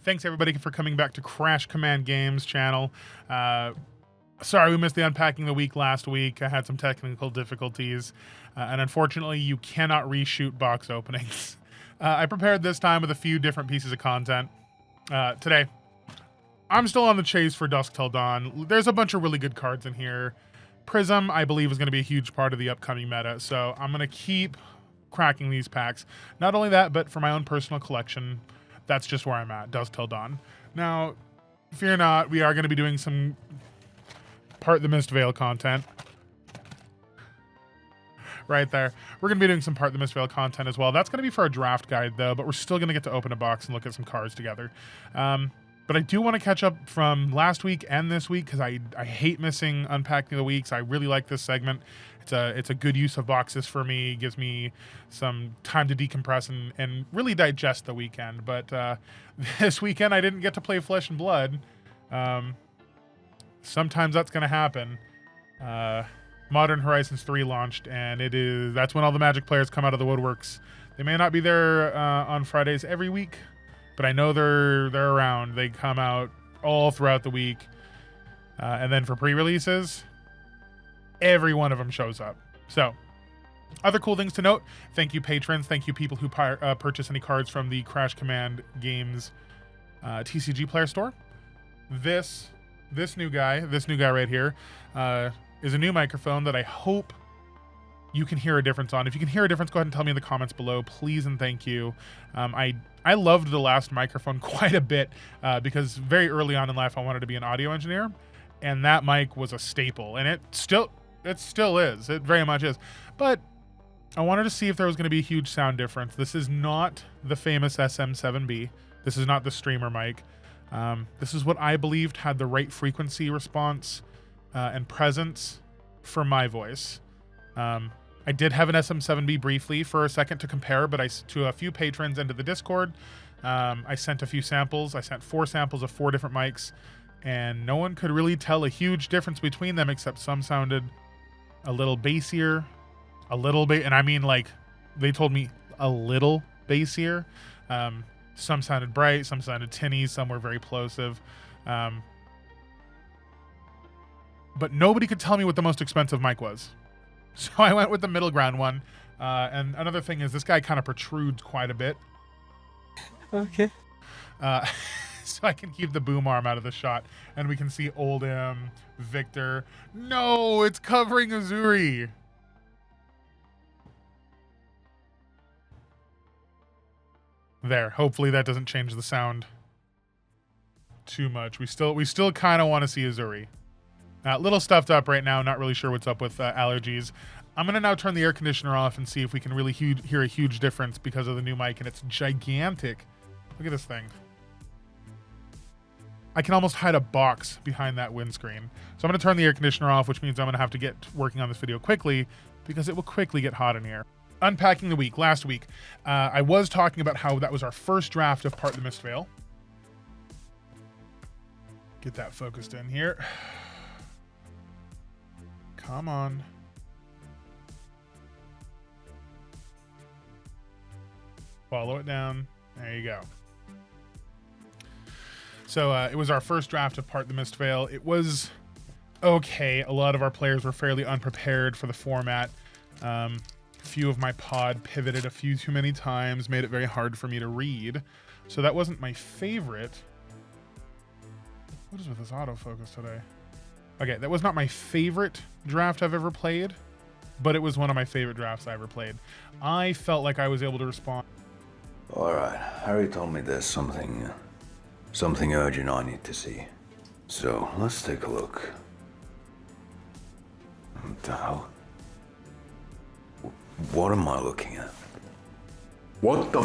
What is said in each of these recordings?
Thanks everybody for coming back to Crash Command Games channel. Sorry we missed the Unpacking the Week last week. I had some technical difficulties, and unfortunately you cannot reshoot box openings. I prepared this time with a few different pieces of content. Today, I'm still on the chase for Dusk Till Dawn. There's a bunch of really good cards in here. Prism, I believe, is going to be a huge part of the upcoming meta, so I'm going to keep cracking these packs. Not only that, but for my own personal collection, that's just where I'm at, Dusk Till Dawn. Now, fear not, we are going to be doing some Part the Mist Veil content. Right there. We're going to be doing some Part the Mist Veil content as well. That's going to be for our draft guide, though, but we're still going to get to open a box and look at some cards together. But I do want to catch up from last week and this week because I hate missing Unpacking the Weeks. I really like this segment. It's a good use of boxes for me. It gives me some time to decompress and really digest the weekend. But this weekend I didn't get to play Flesh and Blood. Sometimes that's going to happen. Modern Horizons 3 launched, and that's when all the Magic players come out of the woodworks. They may not be there on Fridays every week, but I know they're around. They come out all throughout the week. And then for pre-releases, every one of them shows up. So, other cool things to note. Thank you, patrons. Thank you, people who purchase any cards from the Crash Command Games TCG player store. This new guy right here, is a new microphone that I hope you can hear a difference on. If you can hear a difference, go ahead and tell me in the comments below, please and thank you. I loved the last microphone quite a bit because very early on in life I wanted to be an audio engineer, and that mic was a staple, and it still is. It very much is. But I wanted to see if there was going to be a huge sound difference. This is not the famous SM7B. This is not the streamer mic. This is what I believed had the right frequency response and presence for my voice. I did have an SM7B briefly for a second to compare, but to a few patrons and to the Discord, I sent a few samples. I sent 4 samples of 4 different mics, and no one could really tell a huge difference between them, except some sounded a little bassier, and I mean, like, they told me a little bassier. Some sounded bright, some sounded tinny, some were very plosive. But nobody could tell me what the most expensive mic was. So I went with the middle ground one. And another thing is this guy kind of protrudes quite a bit. Okay. So I can keep the boom arm out of the shot. And we can see Oldhim, Victor. No, it's covering Azuri. There. Hopefully that doesn't change the sound too much. We still kind of want to see Azuri. A little stuffed up right now. Not really sure what's up with allergies. I'm going to now turn the air conditioner off and see if we can really hear a huge difference because of the new mic, and it's gigantic. Look at this thing. I can almost hide a box behind that windscreen. So I'm going to turn the air conditioner off, which means I'm going to have to get working on this video quickly because it will quickly get hot in here. Unpacking the Week. Last week, I was talking about how that was our first draft of Part the Mist Veil. Get that focused in here. Come on. Follow it down. There you go. So it was our first draft of Part the Mist Veil. It was okay. A lot of our players were fairly unprepared for the format. A few of my pod pivoted a few too many times, made it very hard for me to read. So that wasn't my favorite. What is with this autofocus today? Okay, that was not my favorite draft I've ever played, but it was one of my favorite drafts I ever played. I felt like I was able to respond. All right, Harry told me there's something urgent I need to see. So let's take a look. What the hell? What am I looking at? What the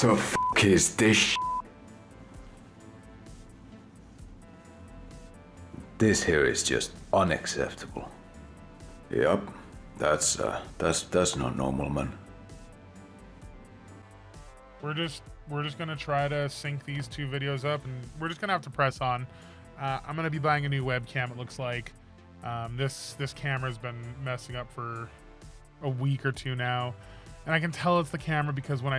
f is this sh**? This here is just unacceptable. Yep, that's not normal, man. We're just gonna try to sync these 2 videos up, and we're just gonna have to press on. I'm gonna be buying a new webcam. It looks like this camera's been messing up for a week or 2 now, and I can tell it's the camera because when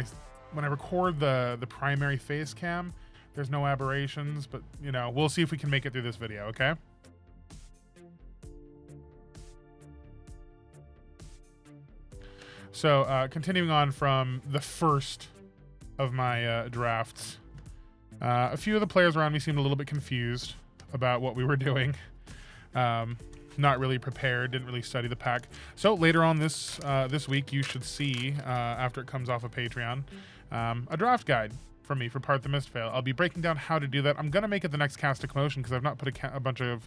when I record the primary face cam, there's no aberrations, but you know, we'll see if we can make it through this video, okay? So continuing on from the first of my drafts, a few of the players around me seemed a little bit confused about what we were doing. Not really prepared, didn't really study the pack. So later on this week, you should see, after it comes off of Patreon, a draft guide from me for Part the Mistveil. I'll be breaking down how to do that. I'm going to make it the next Cast of Commotion because I've not put a bunch of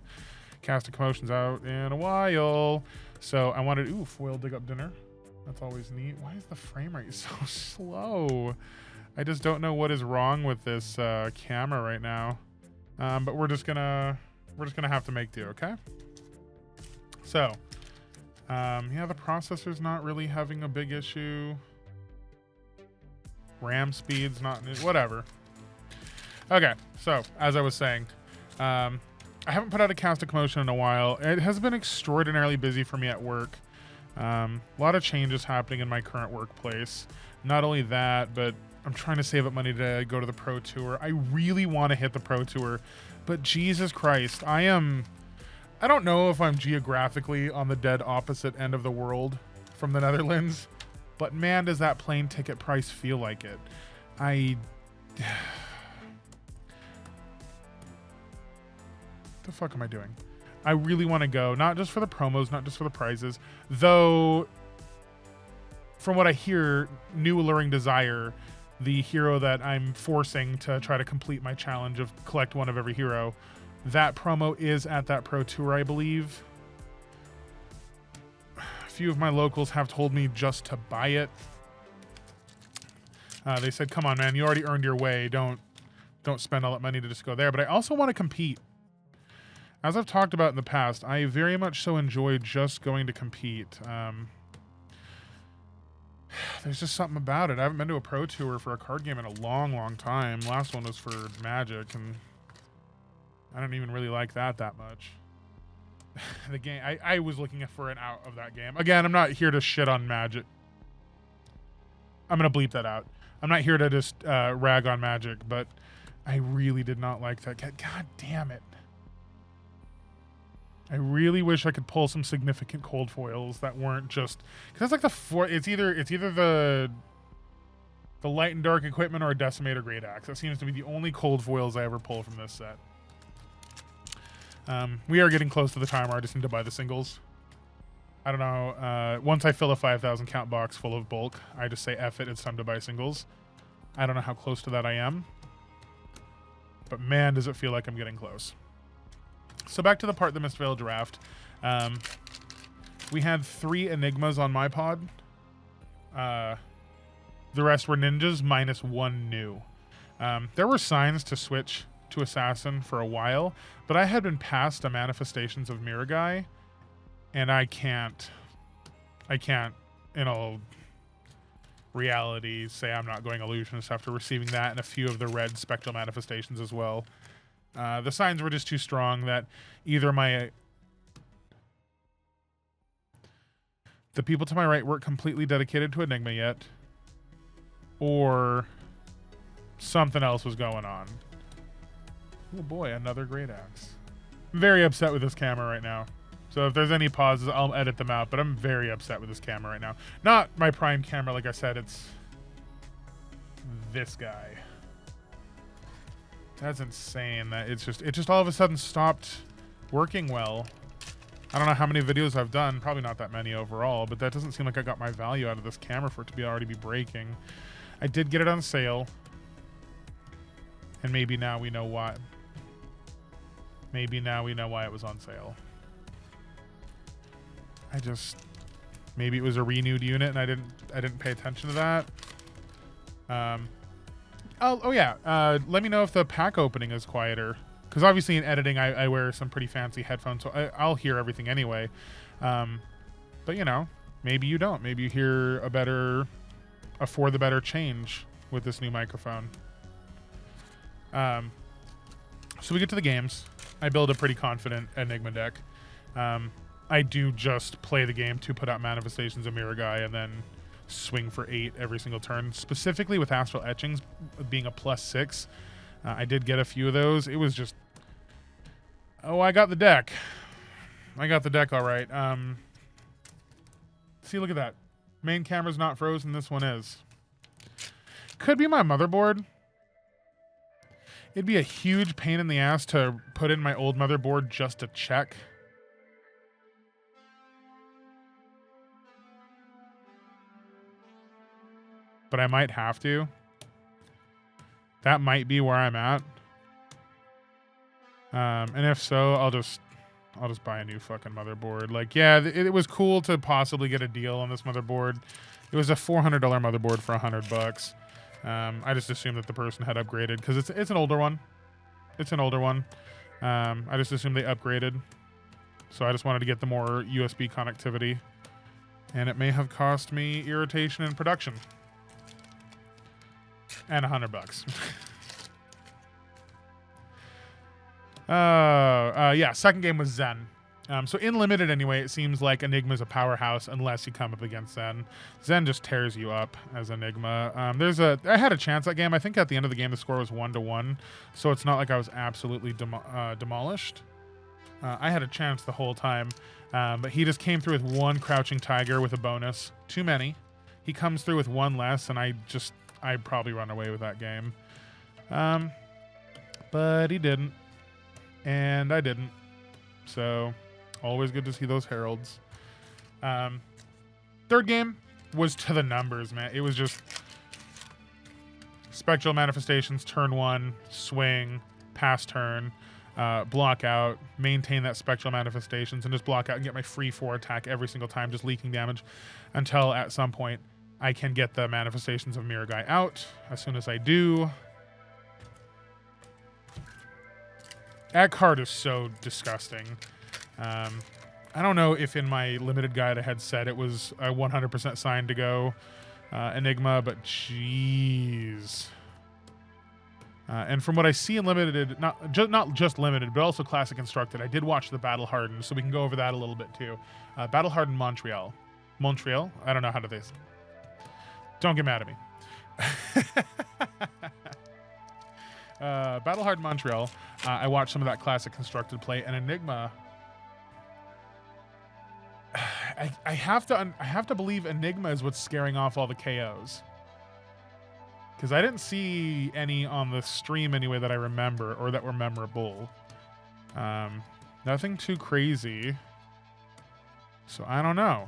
Cast of Commotions out in a while. So I wanted, ooh, foil dig up dinner. That's always neat. Why is the frame rate so slow? I just don't know what is wrong with this camera right now. But we're just gonna have to make do, okay? So, yeah, the processor's not really having a big issue. RAM speed's not, whatever. Okay, so as I was saying, I haven't put out a Cast of Commotion in a while. It has been extraordinarily busy for me at work. A lot of changes happening in my current workplace. Not only that, but I'm trying to save up money to go to the Pro Tour. I really want to hit the Pro Tour, but Jesus Christ, I don't know if I'm geographically on the dead opposite end of the world from the Netherlands, but man, does that plane ticket price feel like it. The fuck am I doing? I really want to go, not just for the promos, not just for the prizes, though from what I hear, New Alluring Desire, the hero that I'm forcing to try to complete my challenge of collect one of every hero, that promo is at that Pro Tour, I believe. A few of my locals have told me just to buy it. They said, come on, man, you already earned your way. Don't spend all that money to just go there. But I also want to compete. As I've talked about in the past, I very much so enjoy just going to compete. There's just something about it. I haven't been to a Pro Tour for a card game in a long, long time. Last one was for Magic, and I don't even really like that much. The game, I was looking for an out of that game. Again, I'm not here to shit on Magic. I'm going to bleep that out. I'm not here to just rag on Magic, but I really did not like that. God damn it. I really wish I could pull some significant cold foils that weren't just, because that's like it's either the light and dark equipment or a Decimator Great Axe. That seems to be the only cold foils I ever pull from this set. We are getting close to the time where I just need to buy the singles. I don't know. Once I fill a 5,000 count box full of bulk, I just say F it, it's time to buy singles. I don't know how close to that I am, but man, does it feel like I'm getting close. So back to the Part the Mistveil draft. We had 3 Enigmas on my pod. The rest were ninjas, minus 1 new. There were signs to switch to Assassin for a while, but I had been past the Manifestations of Miragai, and I can't, in all reality, say I'm not going Illusionist after receiving that and a few of the red Spectral Manifestations as well. The signs were just too strong that either the people to my right weren't completely dedicated to Enigma yet, or something else was going on. Oh boy, another Great Axe. I'm very upset with this camera right now. So if there's any pauses, I'll edit them out, but I'm very upset with this camera right now. Not my prime camera, like I said, it's this guy. That's insane that it just all of a sudden stopped working well. I don't know how many videos I've done, probably not that many overall, but that doesn't seem like I got my value out of this camera for it to already be breaking. I did get it on sale, and maybe now we know why. Maybe now we know why it was on sale. Maybe it was a renewed unit and I didn't pay attention to that. Oh yeah, let me know if the pack opening is quieter, because obviously in editing I wear some pretty fancy headphones, so I'll hear everything anyway. But you know, maybe you don't. Maybe you hear a for the better change with this new microphone. So we get to the games. I build a pretty confident Enigma deck. I do just play the game to put out Manifestations of Miragai and then swing for 8 every single turn. Specifically with Astral Etchings being a +6, I did get a few of those. It was just, oh, I got the deck. I got the deck all right. See, look at that. Main camera's not frozen. This one is. Could be my motherboard. It'd be a huge pain in the ass to put in my old motherboard just to check. But I might have to. That might be where I'm at. And if so, I'll just buy a new fucking motherboard. Like, yeah, it was cool to possibly get a deal on this motherboard. It was a $400 motherboard for $100. I just assumed that the person had upgraded because it's an older one. It's an older one. I just assumed they upgraded. So I just wanted to get the more USB connectivity. And it may have cost me irritation in production. And $100. Yeah, second game was Zen. So in Limited anyway, it seems like Enigma's a powerhouse unless you come up against Zen. Zen just tears you up as Enigma. I had a chance that game. I think at the end of the game the score was 1-1, so it's not like I was absolutely demolished. I had a chance the whole time, but he just came through with one Crouching Tiger with a bonus. Too many. He comes through with one less, and I'd probably run away with that game. But he didn't. And I didn't. So, always good to see those heralds. Third game was to the numbers, man. It was just Spectral Manifestations, turn 1, swing, pass turn, block out, maintain that Spectral Manifestations, and just block out and get my free 4 attack every single time, just leaking damage until at some point I can get the Manifestations of Mirror Guy out. As soon as I do... That card is so disgusting. I don't know if in my limited guide I had said it was a 100% sign to go Enigma, but jeez. And from what I see in Limited, not just Limited, but also Classic Constructed, I did watch the Battle Hardened, so we can go over that a little bit too. Battle Hardened Montreal. Montreal? I don't know how to say. Don't get mad at me. Battle Hard Montreal. I watched some of that Classic Constructed play, and Enigma. I have to believe Enigma is what's scaring off all the KOs, because I didn't see any on the stream anyway that I remember or that were memorable. Nothing too crazy. So I don't know.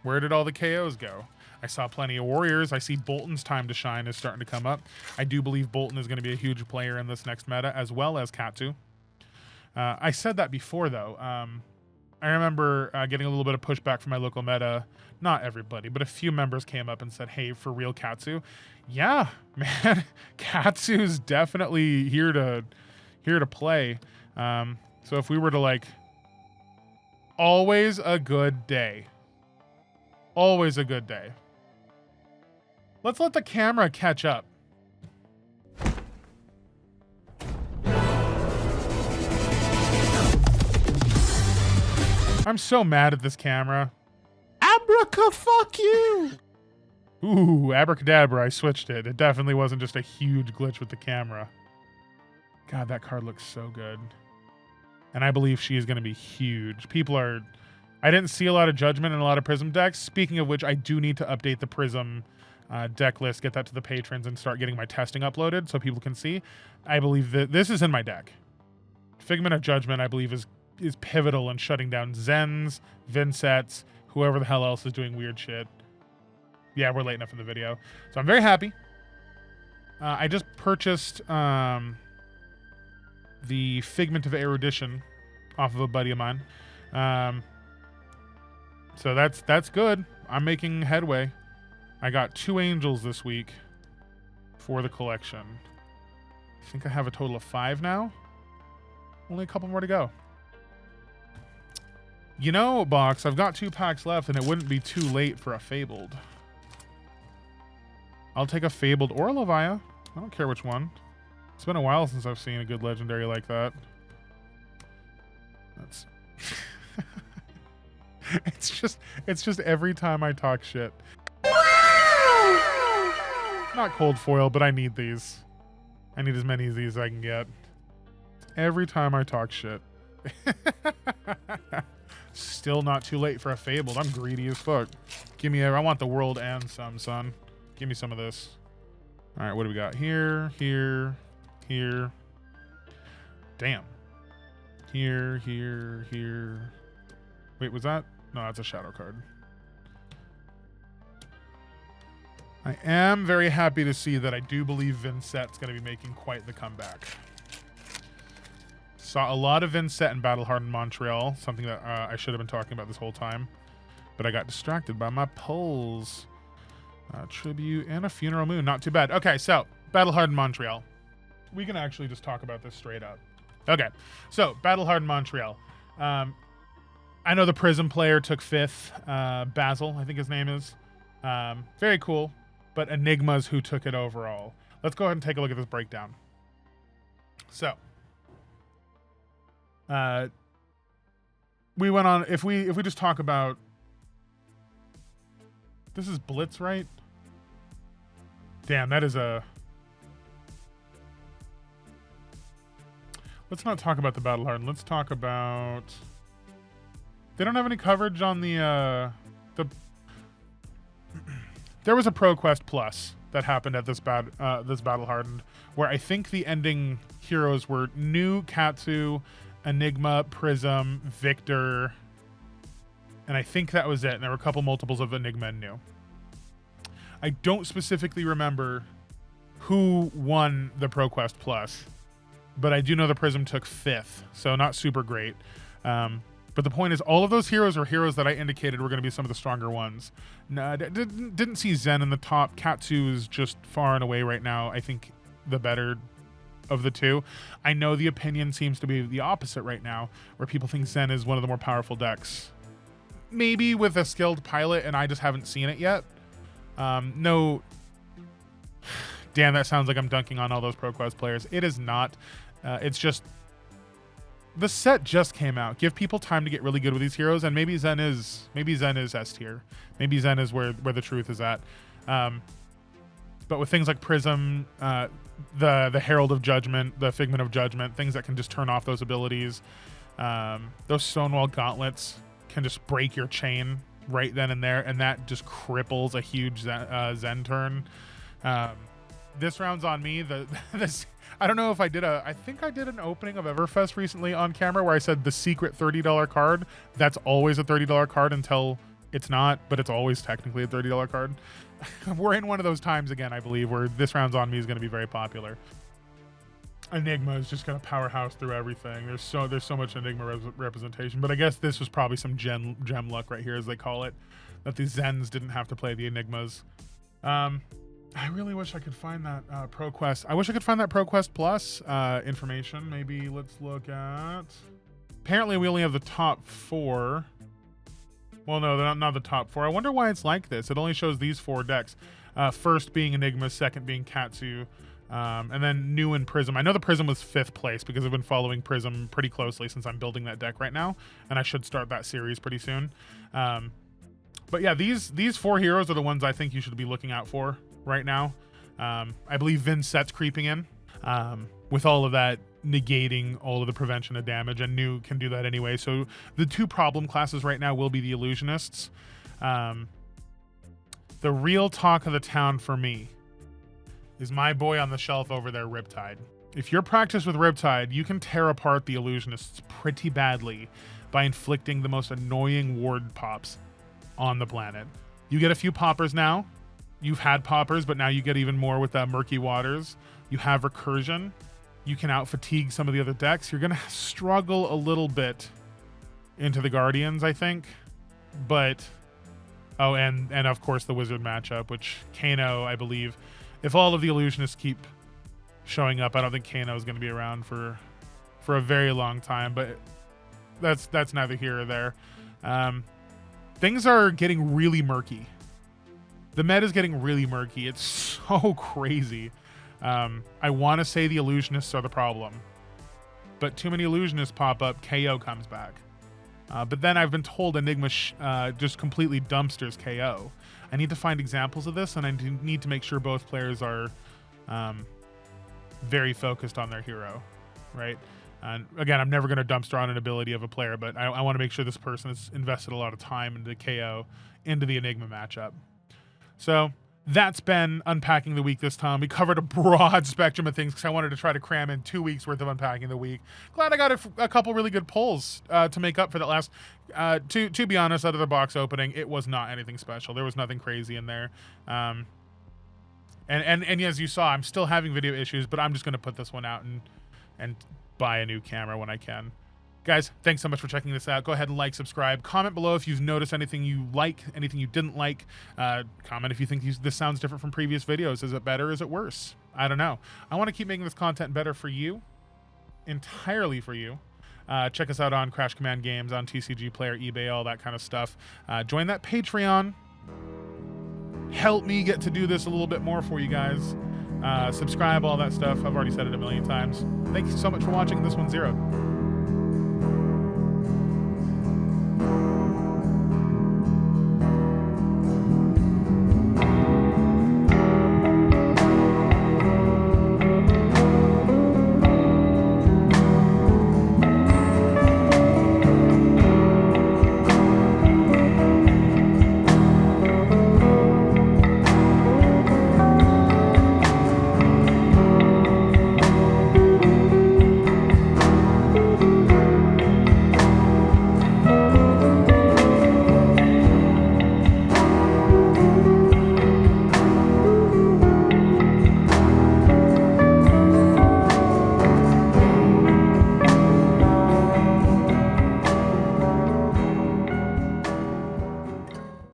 Where did all the KOs go? I saw plenty of Warriors. I see Bolton's time to shine is starting to come up. I do believe Bolton is going to be a huge player in this next meta, as well as Katsu. I said that before, though. I remember getting a little bit of pushback from my local meta. Not everybody, but a few members came up and said, hey, for real, Katsu? Yeah, man. Katsu's definitely here to play. So if we were to, like, always a good day. Always a good day. Let's let the camera catch up. I'm so mad at this camera. Abraca, fuck you! Ooh, abracadabra, I switched it. It definitely wasn't just a huge glitch with the camera. God, that card looks so good. And I believe she is going to be huge. I didn't see a lot of Judgment and a lot of Prism decks. Speaking of which, I do need to update the Prism deck list, get that to the patrons, and start getting my testing uploaded so people can see. I believe that this is in my deck. Figment of Judgment, I believe, is pivotal in shutting down Zens, Vinsets, whoever the hell else is doing weird shit. Yeah, we're late enough in the video. So I'm very happy. I just purchased the Figment of Erudition off of a buddy of mine. So that's good. I'm making headway. I got 2 angels this week for the collection. I think I have a total of 5 now. Only a couple more to go. You know, Box, I've got 2 packs left, and it wouldn't be too late for a Fabled. I'll take a Fabled or a Levia. I don't care which one. It's been a while since I've seen a good legendary like that. That's... it's just every time I talk shit. Not cold foil, but I need these. I need as many of these as I can get. Every time I talk shit. Still not too late for a Fabled. I'm greedy as fuck. Give me I want the world and some, son. Give me some of this. All right, what do we got? Here. Damn. Here. Wait, was that? No, that's a shadow card. I am very happy to see that I do believe Vincett's going to be making quite the comeback. Saw a lot of Vincett in Battle Hardened Montreal, something that I should have been talking about this whole time, but I got distracted by my pulls. Tribute and a Funeral Moon, not too bad. Okay, so Battle Hardened Montreal. We can actually just talk about this straight up. Okay, so Battle Hardened Montreal. I know the Prism player took 5th. Basil, I think his name is. Very cool. But Enigma's who took it overall. Let's go ahead and take a look at this breakdown. So, we went on. If we just talk about, this is Blitz, right? Damn, that is a. Let's not talk about the Battle Hardened. Let's talk about. They don't have any coverage on the. There was a ProQuest Plus that happened at this Battle Hardened, where I think the ending heroes were New, Katsu, Enigma, Prism, Victor, and I think that was it. And there were a couple multiples of Enigma and New. I don't specifically remember who won the ProQuest Plus, but I do know the Prism took 5th, so not super great. But the point is, all of those heroes are heroes that I indicated were going to be some of the stronger ones. No, didn't see Zen in the top. Katsu is just far and away right now, I think, the better of the two. I know the opinion seems to be the opposite right now, where people think Zen is one of the more powerful decks. Maybe with a skilled pilot, and I just haven't seen it yet. No. Damn, that sounds like I'm dunking on all those ProQuest players. It is not. It's just... The set just came out. Give people time to get really good with these heroes, and maybe Zen is S tier. Maybe Zen is where the truth is at. But with things like Prism, the Herald of Judgment, the Figment of Judgment, things that can just turn off those abilities, those Stonewall Gauntlets can just break your chain right then and there, and that just cripples a huge Zen turn. This round's on me. This. I don't know if I think I did an opening of Everfest recently on camera where I said the secret $30 card, that's always a $30 card until it's not, but it's always technically a $30 card. We're in one of those times again, I believe, where this round's on me is going to be very popular. Enigma is just going to powerhouse through everything. There's so much Enigma representation, but I guess this was probably some gem luck right here, as they call it, that the Zens didn't have to play the Enigmas. I really wish I could find that ProQuest. I wish I could find that ProQuest Plus information. Maybe let's look at... Apparently we only have the top 4. Well, no, they're not the top 4. I wonder why it's like this. It only shows these 4 decks. First being Enigma, second being Katsu, and then New and Prism. I know the Prism was 5th place because I've been following Prism pretty closely since I'm building that deck right now, and I should start that series pretty soon. But yeah, these 4 heroes are the ones I think you should be looking out for right now. I believe Vincett's creeping in with all of that negating all of the prevention of damage, and New can do that anyway. So the 2 problem classes right now will be the Illusionists. The real talk of the town for me is my boy on the shelf over there, Riptide. If you're practiced with Riptide, you can tear apart the Illusionists pretty badly by inflicting the most annoying ward pops on the planet. You get a few poppers now. You've had poppers, but now you get even more with Murky Waters. You have Recursion. You can out-fatigue some of the other decks. You're going to struggle a little bit into the Guardians, I think. But, oh, and of course the Wizard matchup, which Kano, I believe, if all of the Illusionists keep showing up, I don't think Kano is going to be around for a very long time, but that's neither here or there. Things are getting really murky. The meta is getting really murky. It's so crazy. I want to say the Illusionists are the problem, but too many Illusionists pop up, KO comes back. But then I've been told Enigma just completely dumpsters KO. I need to find examples of this, and I need to make sure both players are very focused on their hero, right? And again, I'm never going to dumpster on an ability of a player, but I want to make sure this person has invested a lot of time into KO, into the Enigma matchup. So that's been Unpacking the Week this time. We covered a broad spectrum of things because I wanted to try to cram in 2 weeks worth of Unpacking the Week. Glad I got a couple really good polls to make up for that last. To be honest, out of the box opening, it was not anything special. There was nothing crazy in there. And as you saw, I'm still having video issues, but I'm just going to put this one out and buy a new camera when I can. Guys, thanks so much for checking this out. Go ahead and like, subscribe. Comment below if you've noticed anything you like, anything you didn't like. Comment if you think this sounds different from previous videos. Is it better? Is it worse? I don't know. I want to keep making this content better for you, entirely for you. Check us out on Crash Command Games, on TCG Player, eBay, all that kind of stuff. Join that Patreon. Help me get to do this a little bit more for you guys. Subscribe, all that stuff. I've already said it a million times. Thank you so much for watching. This one's 0.